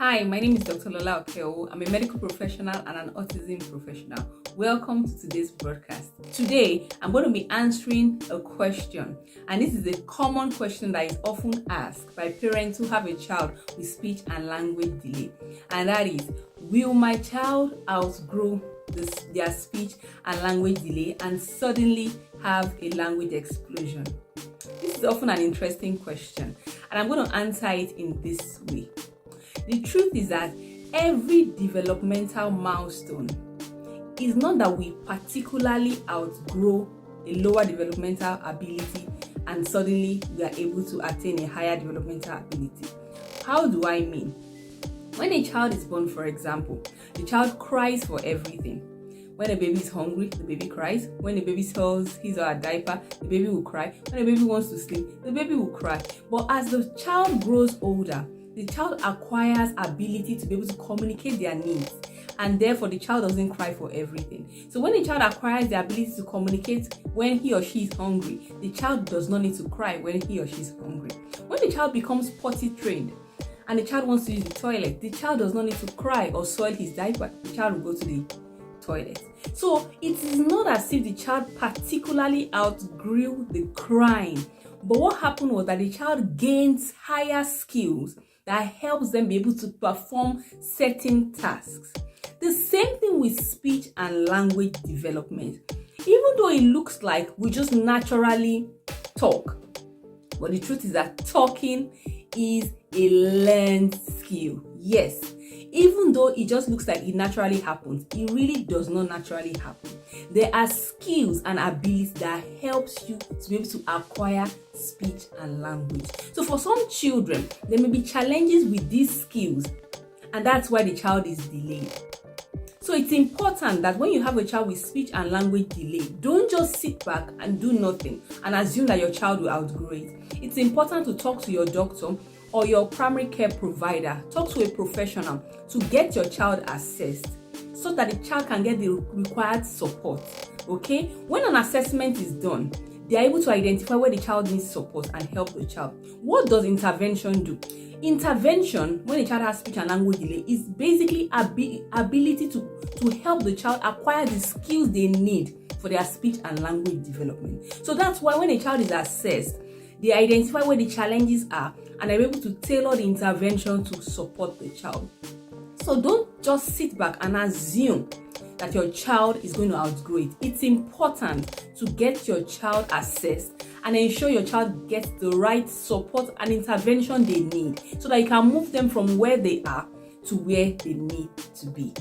Hi, my name is Dr. Lola Okeo. I'm a medical professional and an autism professional. Welcome to today's broadcast. Today, I'm going to be answering a question, and this is a common question that is often asked by parents who have a child with speech and language delay, and that is, will my child outgrow their speech and language delay and suddenly have a language explosion? This is often an interesting question, and I'm going to answer it in this way. The truth is that every developmental milestone is not that we particularly outgrow a lower developmental ability and suddenly we are able to attain a higher developmental ability. How do I mean? When a child is born, for example, the child cries for everything. When a baby is hungry, the baby cries. When a baby sells his or her diaper, the baby will cry. When a baby wants to sleep, the baby will cry. But as the child grows older, the child acquires ability to be able to communicate their needs, and therefore the child doesn't cry for everything. So when a child acquires the ability to communicate when he or she is hungry, the child does not need to cry when he or she is hungry. When the child becomes potty trained and the child wants to use the toilet, the child does not need to cry or soil his diaper. The child will go to the toilet. So it is not as if the child particularly outgrew the crying, but what happened was that the child gains higher skills that helps them be able to perform certain tasks. The same thing with speech and language development. Even though it looks like we just naturally talk, but the truth is that talking is a learned skill. Yes, even though it just looks like it naturally happens, it really does not naturally happen. There are skills and abilities that helps you to be able to acquire speech and language. So for some children, there may be challenges with these skills, and that's why the child is delayed. So it's important that when you have a child with speech and language delay, don't just sit back and do nothing and assume that your child will outgrow it. It's important to talk to your doctor or your primary care provider, talk to a professional to get your child assessed so that the child can get the required support. Okay? When an assessment is done, they are able to identify where the child needs support and help the child. What does intervention do? Intervention, when a child has speech and language delay, is basically ability to help the child acquire the skills they need for their speech and language development. So that's why when a child is assessed, they identify where the challenges are and are able to tailor the intervention to support the child. So don't just sit back and assume that your child is going to outgrow it. It's important to get your child assessed and ensure your child gets the right support and intervention they need so that you can move them from where they are to where they need to be.